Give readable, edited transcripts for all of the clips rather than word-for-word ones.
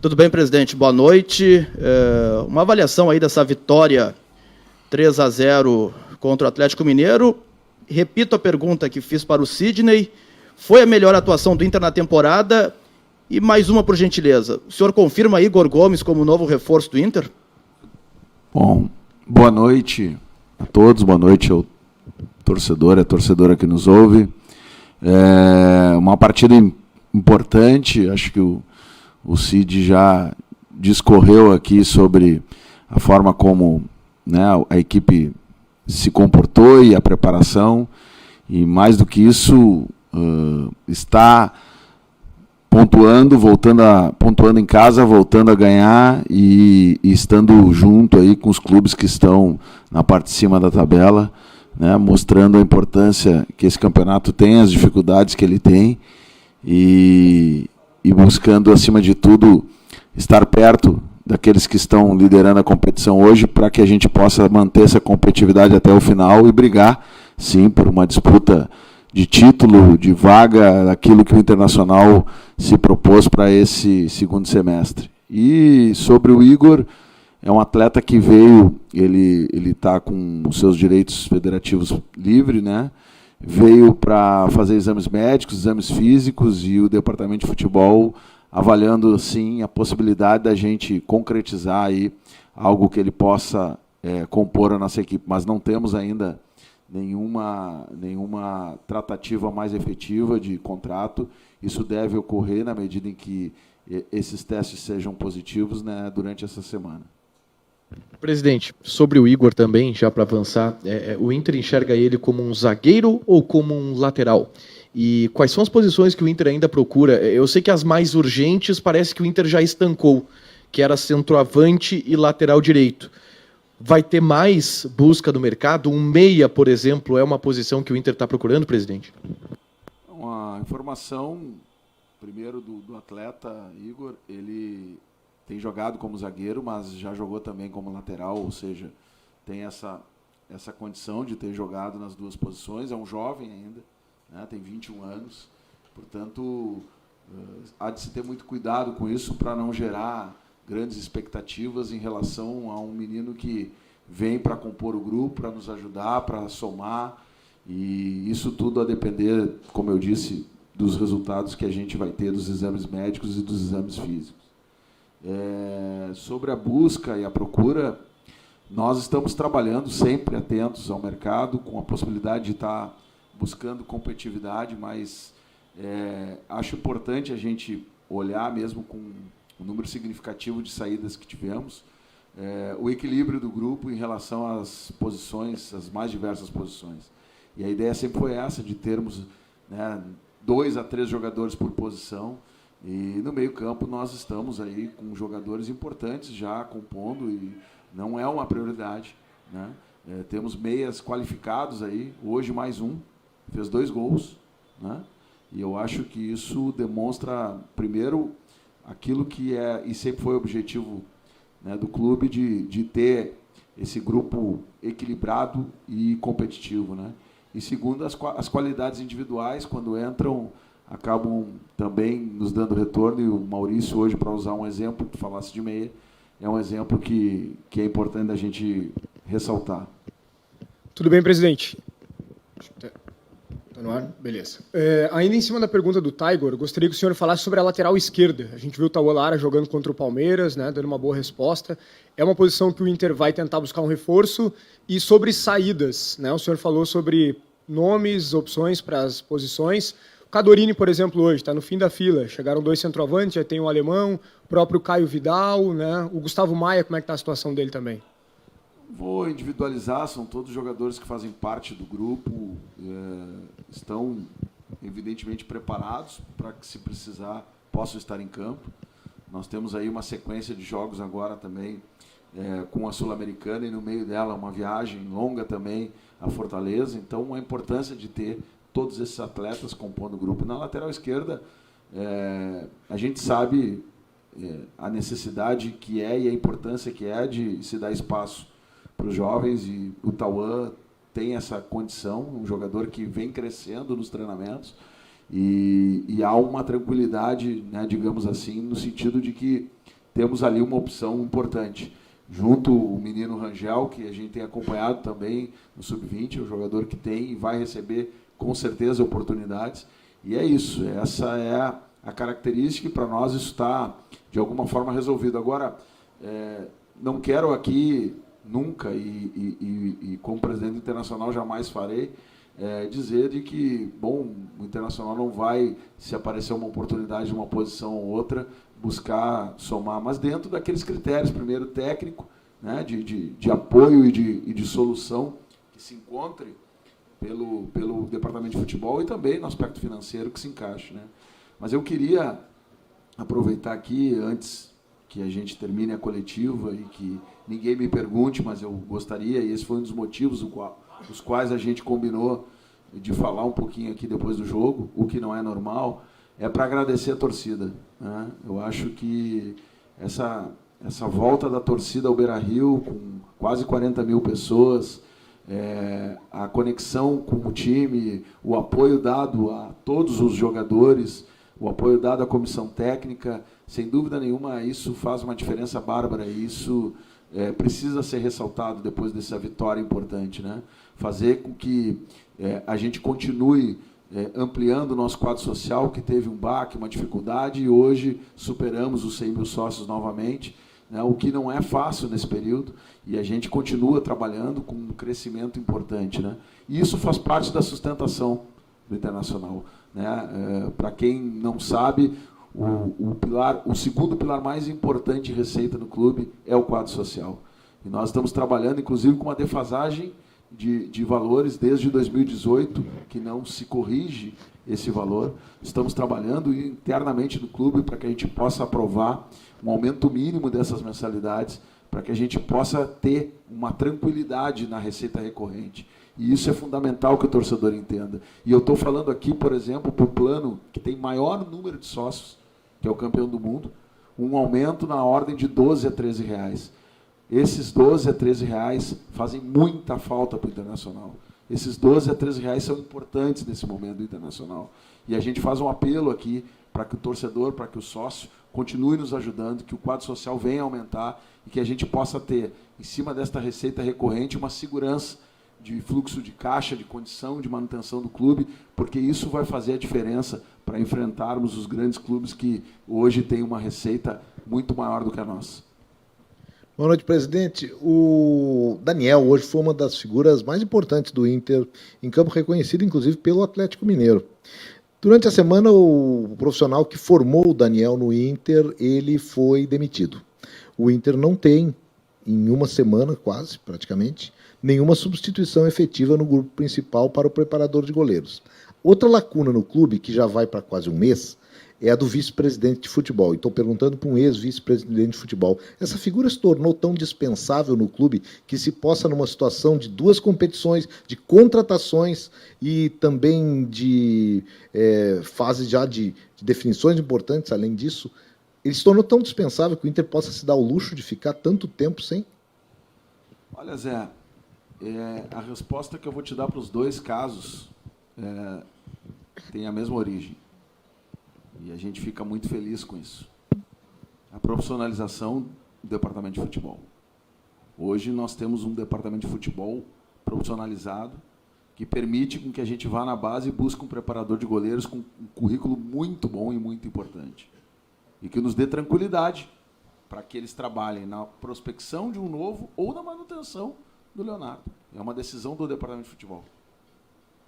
Tudo bem, presidente? Boa noite. Uma avaliação aí dessa vitória 3-0 contra o Atlético Mineiro. Repito a pergunta que fiz para o Sidney. Foi a melhor atuação do Inter na temporada? E mais uma, por gentileza. O senhor confirma Igor Gomes como novo reforço do Inter? Bom, boa noite a todos, boa noite ao torcedor, a torcedora que nos ouve. Uma partida importante, acho que o Cid já discorreu aqui sobre a forma como, né, a equipe se comportou e a preparação, e mais do que isso, está pontuando, pontuando em casa, voltando a ganhar e estando junto aí com os clubes que estão na parte de cima da tabela, né, mostrando a importância que esse campeonato tem, as dificuldades que ele tem, e buscando, acima de tudo, estar perto daqueles que estão liderando a competição hoje, para que a gente possa manter essa competitividade até o final e brigar, sim, por uma disputa de título, de vaga, aquilo que o Internacional se propôs para esse segundo semestre. E sobre o Igor, é um atleta que veio, ele está com os seus direitos federativos livres, né? Veio para fazer exames médicos, exames físicos, e o departamento de futebol avaliando, sim, a possibilidade da gente concretizar aí algo que ele possa compor a nossa equipe. Mas não temos ainda nenhuma tratativa mais efetiva de contrato. Isso deve ocorrer na medida em que esses testes sejam positivos, né, durante essa semana. Presidente, sobre o Igor também, já para avançar, o Inter enxerga ele como um zagueiro ou como um lateral? E quais são as posições que o Inter ainda procura? Eu sei que as mais urgentes parece que o Inter já estancou, que era centroavante e lateral direito. Vai ter mais busca do mercado? Um meia, por exemplo, é uma posição que o Inter está procurando, presidente? Uma informação, primeiro, do atleta Igor. Ele tem jogado como zagueiro, mas já jogou também como lateral, ou seja, tem essa condição de ter jogado nas duas posições. É um jovem ainda, né, tem 21 anos, portanto, há de se ter muito cuidado com isso para não gerar grandes expectativas em relação a um menino que vem para compor o grupo, para nos ajudar, para somar, e isso tudo a depender, como eu disse, dos resultados que a gente vai ter dos exames médicos e dos exames físicos. Sobre a busca e a procura, nós estamos trabalhando sempre atentos ao mercado, com a possibilidade de estar buscando competitividade, mas acho importante a gente olhar mesmo com o número significativo de saídas que tivemos, o equilíbrio do grupo em relação às posições, as mais diversas posições. E a ideia sempre foi essa, de termos, né, 2 a 3 jogadores por posição, e no meio-campo nós estamos aí com jogadores importantes já compondo, e não é uma prioridade, né? Temos meias qualificados aí, hoje mais um, fez 2 gols, né? E eu acho que isso demonstra, primeiro, aquilo que e sempre foi o objetivo, né, do clube, de ter esse grupo equilibrado e competitivo, né? E segundo, as qualidades individuais, quando entram, acabam também nos dando retorno, e o Maurício hoje, para usar um exemplo, tu falasse de meia, é um exemplo que é importante a gente ressaltar. Tudo bem, presidente? Está no ar? Beleza. Ainda em cima da pergunta do Tiger, gostaria que o senhor falasse sobre a lateral esquerda. A gente viu o Tauan Lara jogando contra o Palmeiras, né, dando uma boa resposta. É uma posição que o Inter vai tentar buscar um reforço. E sobre saídas, né, o senhor falou sobre nomes, opções para as posições. O Cadorini, por exemplo, hoje está no fim da fila. Chegaram 2 centroavantes, já tem o alemão, o próprio Caio Vidal, né? O Gustavo Maia, como é que está a situação dele também? Vou individualizar, são todos jogadores que fazem parte do grupo, estão evidentemente preparados para que, se precisar, possam estar em campo. Nós temos aí uma sequência de jogos agora também com a Sul-Americana, e no meio dela uma viagem longa também a Fortaleza. Então, a importância de ter todos esses atletas compondo o grupo. Na lateral esquerda, a gente sabe a necessidade que é e a importância que é de se dar espaço para os jovens, e o Tauan tem essa condição, um jogador que vem crescendo nos treinamentos, e há uma tranquilidade, né, digamos assim, no sentido de que temos ali uma opção importante. Junto o menino Rangel, que a gente tem acompanhado também no Sub-20, um jogador que tem e vai receber com certeza oportunidades. E é isso, essa é a característica, e para nós isso está de alguma forma resolvido. Agora, não quero aqui nunca, e como presidente internacional jamais farei, dizer de que, bom, o Internacional não vai, se aparecer uma oportunidade de uma posição ou outra, buscar somar, mas dentro daqueles critérios, primeiro técnico, né, de apoio e de solução que se encontre pelo departamento de futebol e também no aspecto financeiro que se encaixe, né? Mas eu queria aproveitar aqui, antes que a gente termine a coletiva e que ninguém me pergunte, mas eu gostaria, e esse foi um dos motivos os quais a gente combinou de falar um pouquinho aqui depois do jogo, o que não é normal, é para agradecer a torcida, né? Eu acho que essa volta da torcida ao Beira-Rio, com quase 40 mil pessoas, a conexão com o time, o apoio dado a todos os jogadores, o apoio dado à comissão técnica, sem dúvida nenhuma, isso faz uma diferença bárbara, e isso precisa ser ressaltado depois dessa vitória importante, né? Fazer com que a gente continue ampliando o nosso quadro social, que teve um baque, uma dificuldade, e hoje superamos os 100 mil sócios novamente, né? O que não é fácil nesse período, e a gente continua trabalhando com um crescimento importante, né? E isso faz parte da sustentação do Internacional, né? Para quem não sabe, o segundo pilar mais importante de receita do clube é o quadro social. E nós estamos trabalhando, inclusive, com uma defasagem de valores desde 2018, que não se corrige esse valor. Estamos trabalhando internamente no clube para que a gente possa aprovar um aumento mínimo dessas mensalidades, para que a gente possa ter uma tranquilidade na receita recorrente. E isso é fundamental que o torcedor entenda. E eu estou falando aqui, por exemplo, para o plano que tem maior número de sócios, que é o campeão do mundo, um aumento na ordem de 12 a 13 reais. Esses 12 a 13 reais fazem muita falta para o Internacional. Esses 12 a 13 reais são importantes nesse momento do Internacional. E a gente faz um apelo aqui para que o torcedor, para que o sócio continue nos ajudando, que o quadro social venha aumentar e que a gente possa ter, em cima desta receita recorrente, uma segurança de fluxo de caixa, de condição, de manutenção do clube, porque isso vai fazer a diferença para enfrentarmos os grandes clubes que hoje têm uma receita muito maior do que a nossa. Boa noite, presidente. O Daniel hoje foi uma das figuras mais importantes do Inter em campo, reconhecido inclusive pelo Atlético Mineiro. Durante a semana, o profissional que formou o Daniel no Inter, ele foi demitido. O Inter não tem, em uma semana quase, praticamente, nenhuma substituição efetiva no grupo principal para o preparador de goleiros. Outra lacuna no clube, que já vai para quase um mês, é a do vice-presidente de futebol. Estou perguntando para um ex-vice-presidente de futebol. Essa figura se tornou tão dispensável no clube que se possa, numa situação de duas competições, de contratações e também de fase já de definições importantes, além disso, ele se tornou tão dispensável que o Inter possa se dar o luxo de ficar tanto tempo sem? Olha, Zé, a resposta que eu vou te dar para os dois casos tem a mesma origem. E a gente fica muito feliz com isso. A profissionalização do departamento de futebol. Hoje nós temos um departamento de futebol profissionalizado que permite com que a gente vá na base e busque um preparador de goleiros com um currículo muito bom e muito importante. E que nos dê tranquilidade para que eles trabalhem na prospecção de um novo ou na manutenção do Leonardo. É uma decisão do departamento de futebol.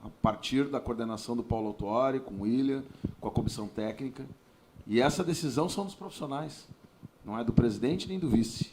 A partir da coordenação do Paulo Autuori, com o William, com a comissão técnica. E essa decisão são dos profissionais, não é do presidente nem do vice.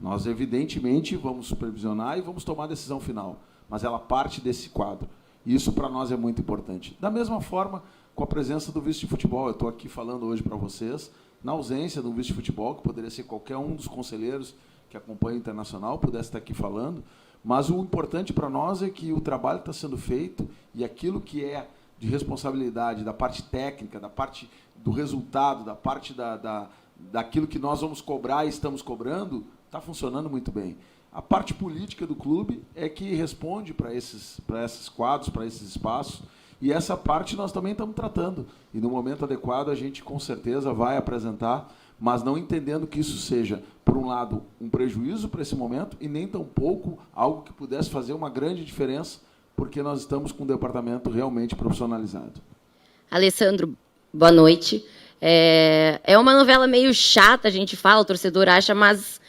Nós, evidentemente, vamos supervisionar e vamos tomar a decisão final, mas ela parte desse quadro. E isso, para nós, é muito importante. Da mesma forma, com a presença do vice de futebol. Eu estou aqui falando hoje para vocês, na ausência do vice de futebol, que poderia ser qualquer um dos conselheiros que acompanha o Internacional, pudesse estar aqui falando, mas o importante para nós é que o trabalho está sendo feito e aquilo que é de responsabilidade da parte técnica, da parte do resultado, da parte daquilo que nós vamos cobrar e estamos cobrando, está funcionando muito bem. A parte política do clube é que responde para esses quadros, para esses espaços, e essa parte nós também estamos tratando. E no momento adequado a gente com certeza vai apresentar mas não entendendo que isso seja, por um lado, um prejuízo para esse momento e nem tampouco algo que pudesse fazer uma grande diferença, porque nós estamos com um departamento realmente profissionalizado. Alessandro, boa noite. É uma novela meio chata, a gente fala, o torcedor acha, mas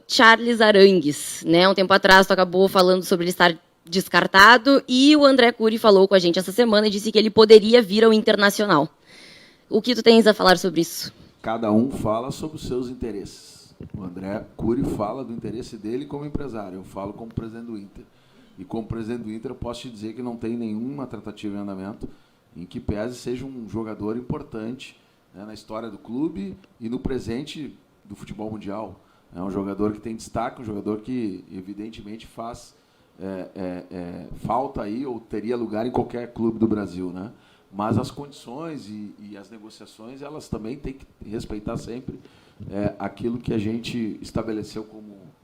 Charles Arangues, né? Um tempo atrás tu acabou falando sobre ele estar descartado e o André Cury falou com a gente essa semana e disse que ele poderia vir ao Internacional. O que tu tens a falar sobre isso? Cada um fala sobre os seus interesses. O André Cury fala do interesse dele como empresário, eu falo como presidente do Inter. E como presidente do Inter eu posso te dizer que não tem nenhuma tratativa em andamento em que pese seja um jogador importante, né, na história do clube e no presente do futebol mundial. É um jogador que tem destaque, um jogador que evidentemente faz falta aí, ou teria lugar em qualquer clube do Brasil, né? Mas as condições e as negociações, elas também têm que respeitar sempre aquilo que a gente estabeleceu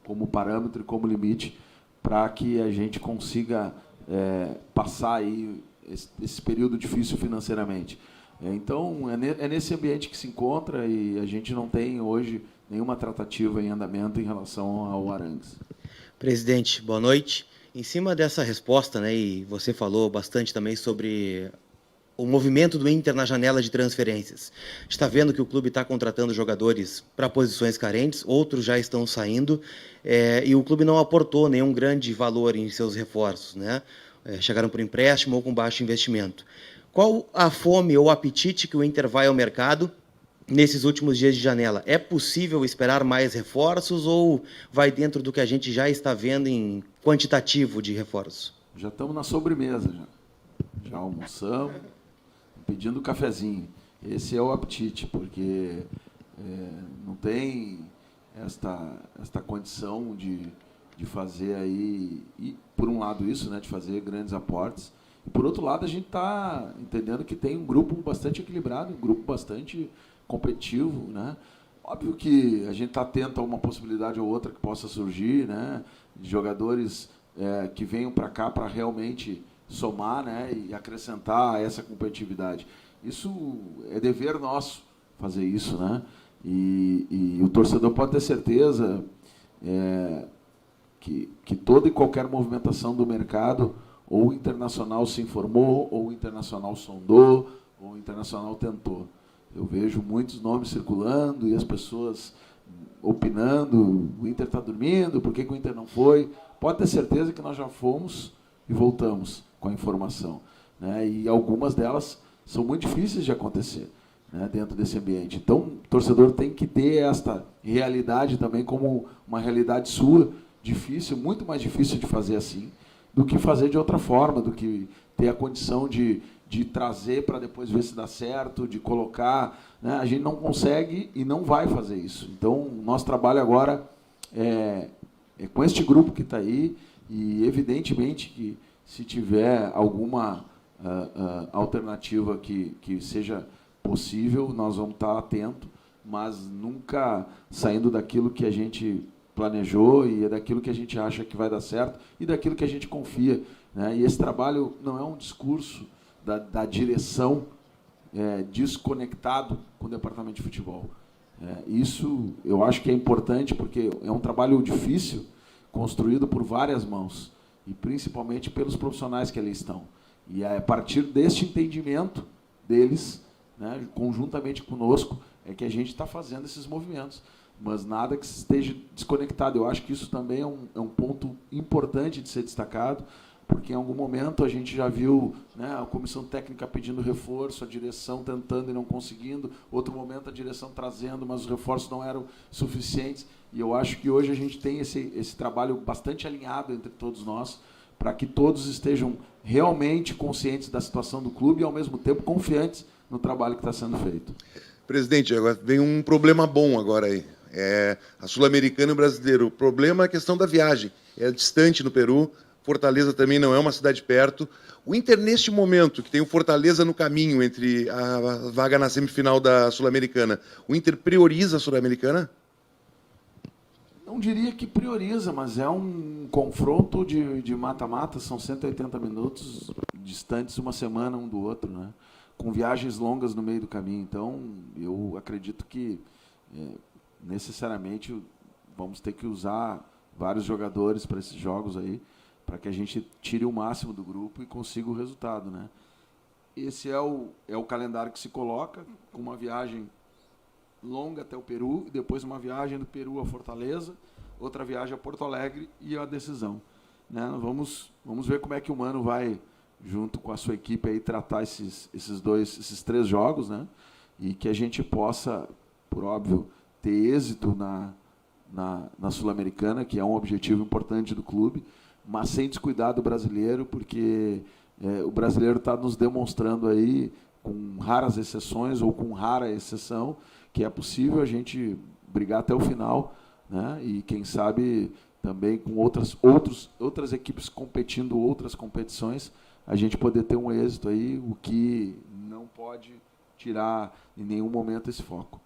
como parâmetro e como limite para que a gente consiga passar aí esse período difícil financeiramente. Então, é nesse ambiente que se encontra e a gente não tem hoje nenhuma tratativa em andamento em relação ao Arangues. Presidente, boa noite. Em cima dessa resposta, né, e você falou bastante também sobre o movimento do Inter na janela de transferências. Está vendo que o clube está contratando jogadores para posições carentes, outros já estão saindo, e o clube não aportou nenhum grande valor em seus reforços, né? Chegaram por empréstimo ou com baixo investimento. Qual a fome ou apetite que o Inter vai ao mercado nesses últimos dias de janela? É possível esperar mais reforços ou vai dentro do que a gente já está vendo em quantitativo de reforços? Já estamos na sobremesa, já almoçamos, pedindo cafezinho. Esse é o apetite, porque não tem esta condição de fazer aí, e por um lado isso, né, de fazer grandes aportes, e por outro lado a gente está entendendo que tem um grupo bastante equilibrado, um grupo bastante competitivo, né? Óbvio que a gente está atento a uma possibilidade ou outra que possa surgir, né, de jogadores que venham para cá para realmente somar, né, e acrescentar essa competitividade. Isso é dever nosso fazer isso, né? E o torcedor pode ter certeza que toda e qualquer movimentação do mercado, ou o Internacional se informou, ou o Internacional sondou, ou o Internacional tentou. Eu vejo muitos nomes circulando e as pessoas opinando, o Inter está dormindo, por que o Inter não foi? Pode ter certeza que nós já fomos e voltamos com a informação, né? E algumas delas são muito difíceis de acontecer, né, dentro desse ambiente. Então, o torcedor tem que ter esta realidade também como uma realidade sua, difícil, muito mais difícil de fazer assim, do que fazer de outra forma, do que ter a condição de trazer para depois ver se dá certo, de colocar, né? A gente não consegue e não vai fazer isso. Então, o nosso trabalho agora é com este grupo que está aí, e evidentemente que se tiver alguma alternativa que seja possível, nós vamos estar atentos, mas nunca saindo daquilo que a gente planejou e daquilo que a gente acha que vai dar certo e daquilo que a gente confia, né? E esse trabalho não é um discurso da direção desconectado com o departamento de futebol. Isso eu acho que é importante porque é um trabalho difícil, construído por várias mãos e principalmente pelos profissionais que ali estão. E é a partir deste entendimento deles, né, conjuntamente conosco, é que a gente está fazendo esses movimentos. Mas nada que esteja desconectado. Eu acho que isso também é um ponto importante de ser destacado, porque em algum momento a gente já viu, né, a comissão técnica pedindo reforço, a direção tentando e não conseguindo, outro momento a direção trazendo, mas os reforços não eram suficientes. E eu acho que hoje a gente tem esse trabalho bastante alinhado entre todos nós, para que todos estejam realmente conscientes da situação do clube e, ao mesmo tempo, confiantes no trabalho que está sendo feito. Presidente, agora vem um problema bom agora aí. A Sul-Americana e o brasileiro. O problema é a questão da viagem. É distante no Peru, Fortaleza também não é uma cidade perto. O Inter, neste momento, que tem o Fortaleza no caminho entre a vaga na semifinal da Sul-Americana, o Inter prioriza a Sul-Americana? Não diria que prioriza, mas é um confronto de mata-mata, são 180 minutos, distantes uma semana um do outro, né? Com viagens longas no meio do caminho. Então, eu acredito que necessariamente vamos ter que usar vários jogadores para esses jogos aí, para que a gente tire o máximo do grupo e consiga o resultado, né? Esse é o calendário que se coloca, com uma viagem longa até o Peru, e depois uma viagem do Peru a Fortaleza, outra viagem a Porto Alegre e a decisão, né? Vamos ver como é que o Mano vai, junto com a sua equipe, aí, tratar esses 3 jogos, né? E que a gente possa, por óbvio, ter êxito na Sul-Americana, que é um objetivo importante do clube, mas sem descuidar do brasileiro, porque o brasileiro está nos demonstrando aí, com raras exceções ou com rara exceção, que é possível a gente brigar até o final, né? E quem sabe também com outras equipes competindo outras competições, a gente poder ter um êxito aí, o que não pode tirar em nenhum momento esse foco.